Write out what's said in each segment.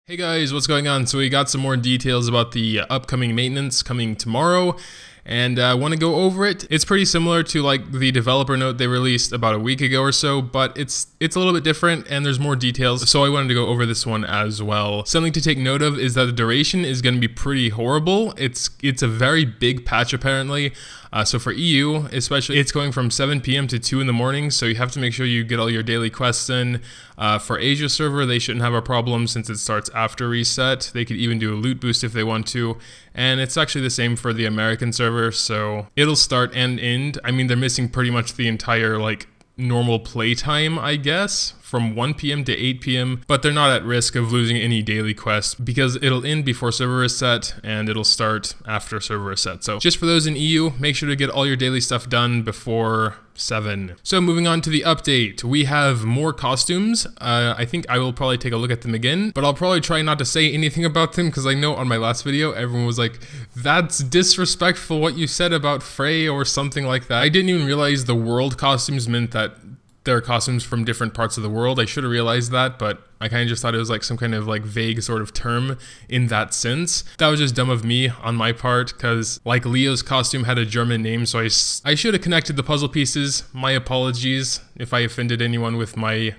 Hey guys, what's going on? So we got some more details about the upcoming maintenance coming tomorrow, and I want to go over it. It's pretty similar to like the developer note they released about a week ago or so, but it's a little bit different and there's more details, so I wanted to go over this one as well. Something to take note of is that the duration is going to be pretty horrible. It's a very big patch apparently. So for EU, especially, it's going from 7 p.m. to 2 in the morning, so you have to make sure you get all your daily quests in. For Asia server, they shouldn't have a problem since it starts after reset. They could even do a loot boost if they want to, and it's actually the same for the American server, so it'll start and end. I mean, they're missing pretty much the entire, like, normal playtime, I guess, from 1 p.m. to 8 p.m., but they're not at risk of losing any daily quests because it'll end before server reset and it'll start after server reset. So just for those in EU, make sure to get all your daily stuff done before 7. So moving on to the update, we have more costumes. I think I will probably take a look at them again, but I'll probably try not to say anything about them because I know on my last video, everyone was like, that's disrespectful what you said about Frey or something like that. I didn't even realize the world costumes meant that there are costumes from different parts of the world. I should have realized that, but I kind of just thought it was like some kind of like vague sort of term in that sense. That was just dumb of me on my part because like Leo's costume had a German name, so I should have connected the puzzle pieces. My apologies if I offended anyone with my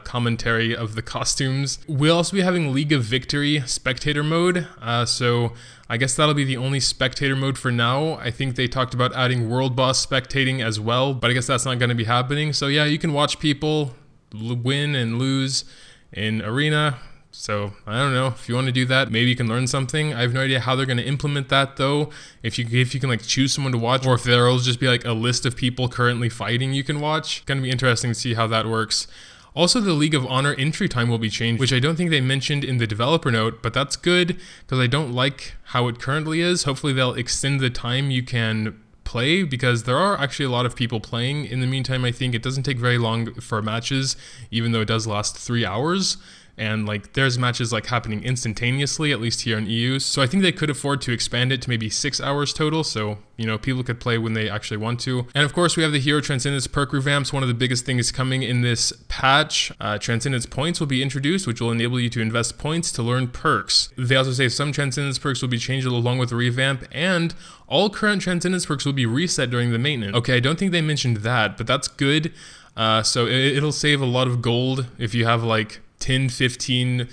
commentary of the costumes. We'll also be having League of Victory Spectator mode, so I guess that'll be the only spectator mode for now. I think they talked about adding world boss spectating as well, but I guess that's not going to be happening. So yeah, you can watch people win and lose in arena. So I don't know, if you want to do that, maybe you can learn something. I have no idea how they're going to implement that though. If you can like choose someone to watch, or if there'll just be like a list of people currently fighting you can watch. Going to be interesting to see how that works. Also, the League of Honor entry time will be changed, which I don't think they mentioned in the developer note, but that's good because I don't like how it currently is. Hopefully they'll extend the time you can play because there are actually a lot of people playing. In the meantime, I think it doesn't take very long for matches, even though it does last 3 hours. And like there's matches like happening instantaneously, at least here in EU. So I think they could afford to expand it to maybe 6 hours total. So, you know, people could play when they actually want to. And of course we have the Hero Transcendence perk revamps. One of the biggest things coming in this patch, Transcendence points will be introduced, which will enable you to invest points to learn perks. They also say some Transcendence perks will be changed along with the revamp, and all current Transcendence perks will be reset during the maintenance. Okay, I don't think they mentioned that, but that's good. So it'll save a lot of gold if you have like 10, 15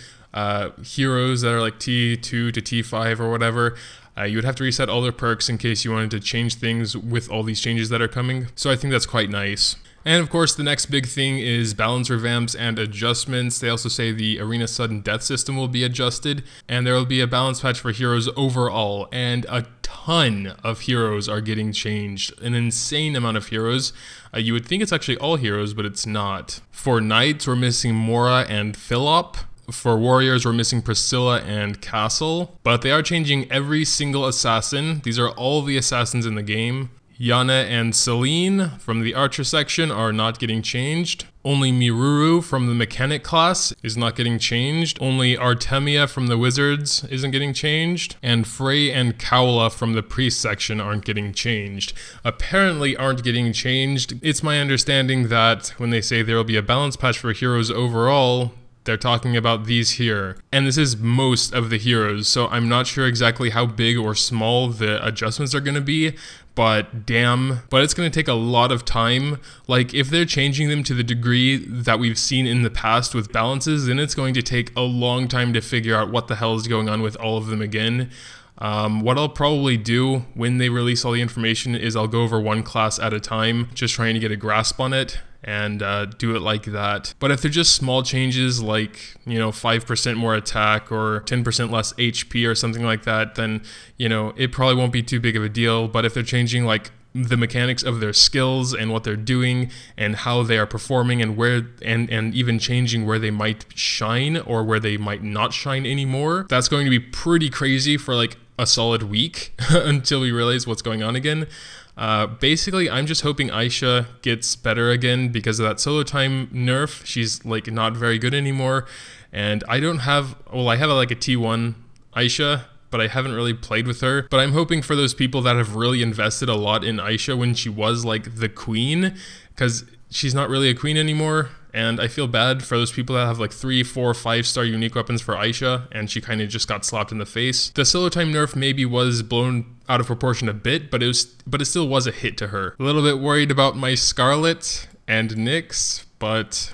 heroes that are like T2 to T5 or whatever. You would have to reset all their perks in case you wanted to change things with all these changes that are coming. So I think that's quite nice. And of course, the next big thing is balance revamps and adjustments. They also say the arena sudden death system will be adjusted, and there will be a balance patch for heroes overall, and a ton of heroes are getting changed. An insane amount of heroes. You would think it's actually all heroes, but it's not. For knights, we're missing Mora and Philop. For warriors, we're missing Priscilla and Castle, but they are changing every single assassin. These are all the assassins in the game. Yana and Celine from the Archer section are not getting changed. Only Miruru from the Mechanic class is not getting changed. Only Artemia from the Wizards isn't getting changed. And Frey and Kaula from the Priest section aren't getting changed. Apparently aren't getting changed. It's my understanding that when they say there will be a balance patch for heroes overall, they're talking about these here. And this is most of the heroes, so I'm not sure exactly how big or small the adjustments are going to be, but damn. But it's going to take a lot of time. Like, if they're changing them to the degree that we've seen in the past with balances, then it's going to take a long time to figure out what the hell is going on with all of them again. What I'll probably do when they release all the information is I'll go over one class at a time, just trying to get a grasp on it and do it like that. But if they're just small changes like, you know, 5% more attack or 10% less HP or something like that, then, you know, it probably won't be too big of a deal. But if they're changing like the mechanics of their skills and what they're doing and how they are performing and where and even changing where they might shine or where they might not shine anymore, that's going to be pretty crazy for like a solid week until we realize what's going on again. Basically, I'm just hoping Aisha gets better again because of that solo time nerf. She's like not very good anymore, and I don't have, well, I have like a T1 Aisha, but I haven't really played with her. But I'm hoping for those people that have really invested a lot in Aisha when she was like the queen, because she's not really a queen anymore, and I feel bad for those people that have like 3, 4, 5-star unique weapons for Aisha, and she kind of just got slapped in the face. The solo time nerf maybe was blown out of proportion a bit, but it still was a hit to her. A little bit worried about my Scarlet and Nyx, but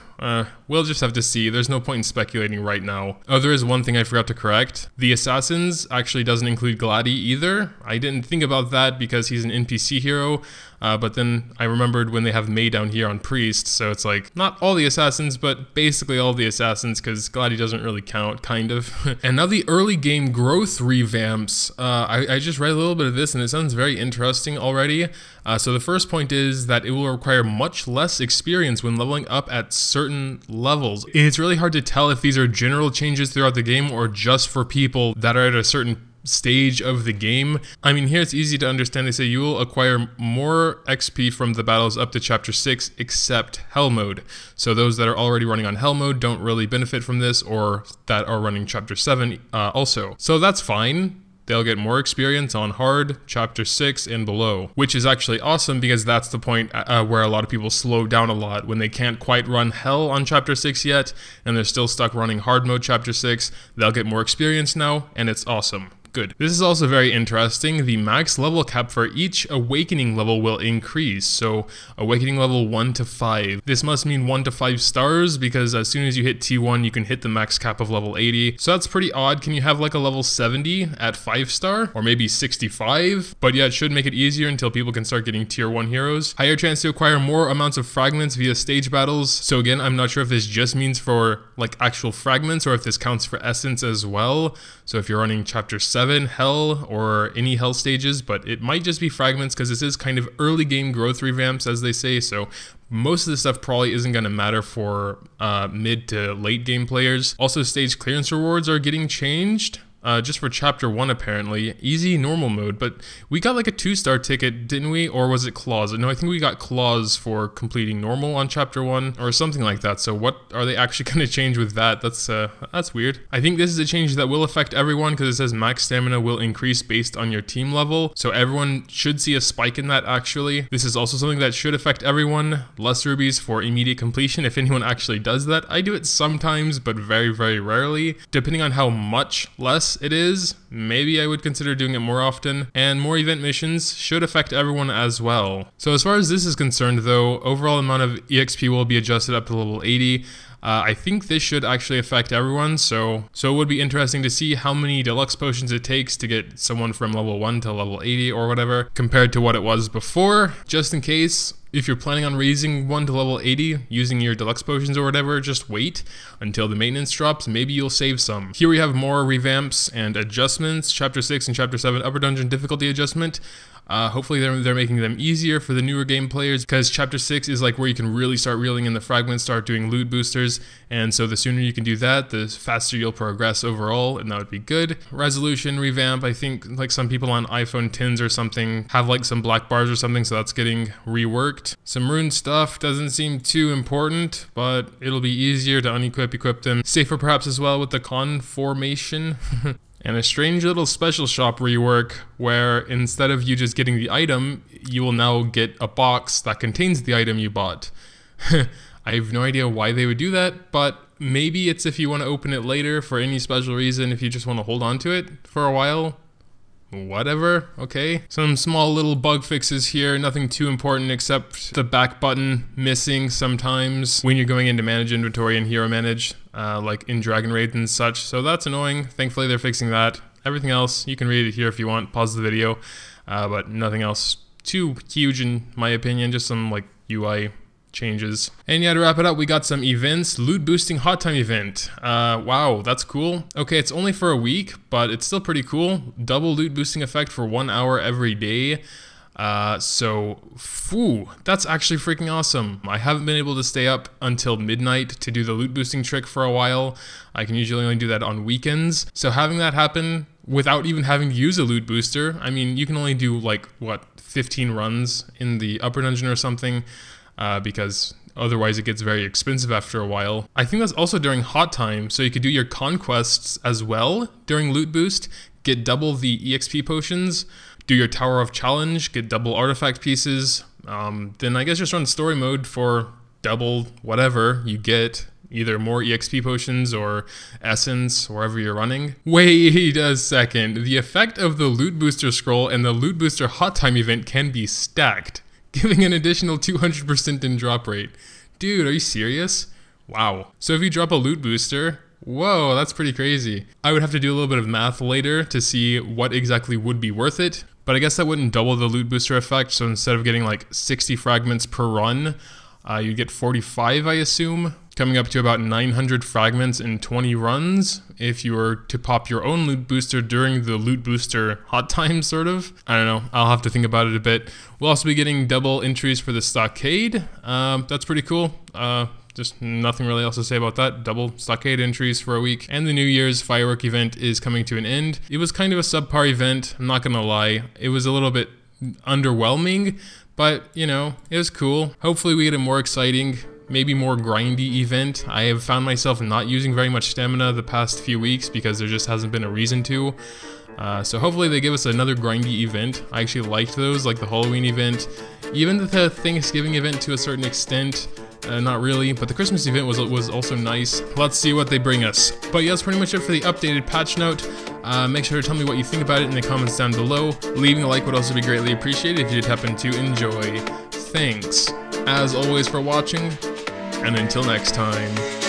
we'll just have to see. There's no point in speculating right now. Oh, there is one thing I forgot to correct. The Assassins actually doesn't include Glady either. I didn't think about that because he's an NPC hero, but then I remembered when they have May down here on Priest, so it's like, not all the Assassins, but basically all the Assassins, because Glady doesn't really count, kind of. And now the early game growth revamps. I just read a little bit of this, and it sounds very interesting already. So the first point is that it will require much less experience when leveling up at certain levels. It's really hard to tell if these are general changes throughout the game or just for people that are at a certain stage of the game. I mean, here it's easy to understand. They say you will acquire more XP from the battles up to chapter 6 except hell mode. So those that are already running on hell mode don't really benefit from this, or that are running chapter 7 also. So that's fine. They'll get more experience on hard, chapter 6 and below, which is actually awesome because that's the point where a lot of people slow down a lot when they can't quite run hell on chapter 6 yet and they're still stuck running hard mode chapter 6. They'll get more experience now, and it's awesome. Good. This is also very interesting. The max level cap for each awakening level will increase. So awakening level 1 to 5. This must mean 1 to 5 stars, because as soon as you hit T1, you can hit the max cap of level 80. So that's pretty odd. Can you have like a level 70 at 5 star? Or maybe 65? But yeah, it should make it easier until people can start getting tier 1 heroes. Higher chance to acquire more amounts of fragments via stage battles. So again, I'm not sure if this just means for like actual fragments or if this counts for essence as well. So if you're running chapter 7 hell or any hell stages, but it might just be fragments because this is kind of early game growth revamps, as they say. So most of this stuff probably isn't going to matter for mid to late game players. Also, stage clearance rewards are getting changed. Just for chapter 1 apparently. Easy normal mode, but we got like a 2-star ticket, didn't we? Or was it claws? No, I think we got claws for completing normal on chapter 1 or something like that. So what are they actually going to change with that? That's weird. I think this is a change that will affect everyone because it says max stamina will increase based on your team level. So everyone should see a spike in that actually. This is also something that should affect everyone. Less rubies for immediate completion if anyone actually does that. I do it sometimes, but very, very rarely. Depending on how much less it is, maybe I would consider doing it more often. And more event missions should affect everyone as well. So as far as this is concerned though, overall amount of EXP will be adjusted up to level 80. I think this should actually affect everyone, so it would be interesting to see how many deluxe potions it takes to get someone from level 1 to level 80 or whatever, compared to what it was before. Just in case, if you're planning on raising one to level 80 using your deluxe potions or whatever, just wait until the maintenance drops. Maybe you'll save some. Here we have more revamps and adjustments. Chapter 6 and Chapter 7 Upper Dungeon difficulty adjustment. Hopefully they're making them easier for the newer game players, because chapter 6 is like where you can really start reeling in the fragments, start doing loot boosters, and so the sooner you can do that, the faster you'll progress overall, and that would be good. Resolution revamp, I think like some people on iPhone 10s or something have like some black bars or something, so that's getting reworked. Some rune stuff doesn't seem too important, but it'll be easier to unequip, equip them. Safer perhaps as well with the conformation. And a strange little special shop rework where instead of you just getting the item, you will now get a box that contains the item you bought. I have no idea why they would do that, but maybe it's if you want to open it later for any special reason, if you just want to hold on to it for a while. Whatever, okay. Some small little bug fixes here, nothing too important except the back button missing sometimes when you're going into manage inventory and hero manage, like in Dragon Raid and such. So that's annoying. Thankfully they're fixing that. Everything else, you can read it here if you want, pause the video, but nothing else too huge in my opinion, just some like UI changes. And yeah, to wrap it up, we got some events. Loot boosting hot time event. Wow, that's cool. Okay, it's only for a week, but it's still pretty cool. Double loot boosting effect for 1 hour every day. That's actually freaking awesome. I haven't been able to stay up until midnight to do the loot boosting trick for a while. I can usually only do that on weekends. So having that happen without even having to use a loot booster, I mean, you can only do like, what, 15 runs in the upper dungeon or something. Because otherwise it gets very expensive after a while. I think that's also during hot time, so you could do your conquests as well during loot boost, get double the EXP potions, do your Tower of Challenge, get double artifact pieces, then I guess just run story mode for double whatever you get, either more EXP potions or essence, wherever you're running. Wait a second, the effect of the loot booster scroll and the loot booster hot time event can be stacked, giving an additional 200% in drop rate. Dude, are you serious? Wow. So if you drop a loot booster, whoa, that's pretty crazy. I would have to do a little bit of math later to see what exactly would be worth it, but I guess that wouldn't double the loot booster effect, so instead of getting like 60 fragments per run, you'd get 45, I assume, coming up to about 900 fragments in 20 runs if you were to pop your own loot booster during the loot booster hot time, sort of. I don't know, I'll have to think about it a bit. We'll also be getting double entries for the stockade. That's pretty cool. Just nothing really else to say about that. Double stockade entries for a week. And the New Year's firework event is coming to an end. It was kind of a subpar event, I'm not gonna lie. It was a little bit underwhelming, but you know, it was cool. Hopefully we get a more exciting, maybe more grindy event. I have found myself not using very much stamina the past few weeks because there just hasn't been a reason to. So hopefully they give us another grindy event. I actually liked those, like the Halloween event, even the Thanksgiving event to a certain extent. Not really, but the Christmas event was also nice. Let's see what they bring us. But yeah, that's pretty much it for the updated patch note. Make sure to tell me what you think about it in the comments down below. Leaving a like would also be greatly appreciated if you did happen to enjoy. Thanks, as always, for watching, and until next time.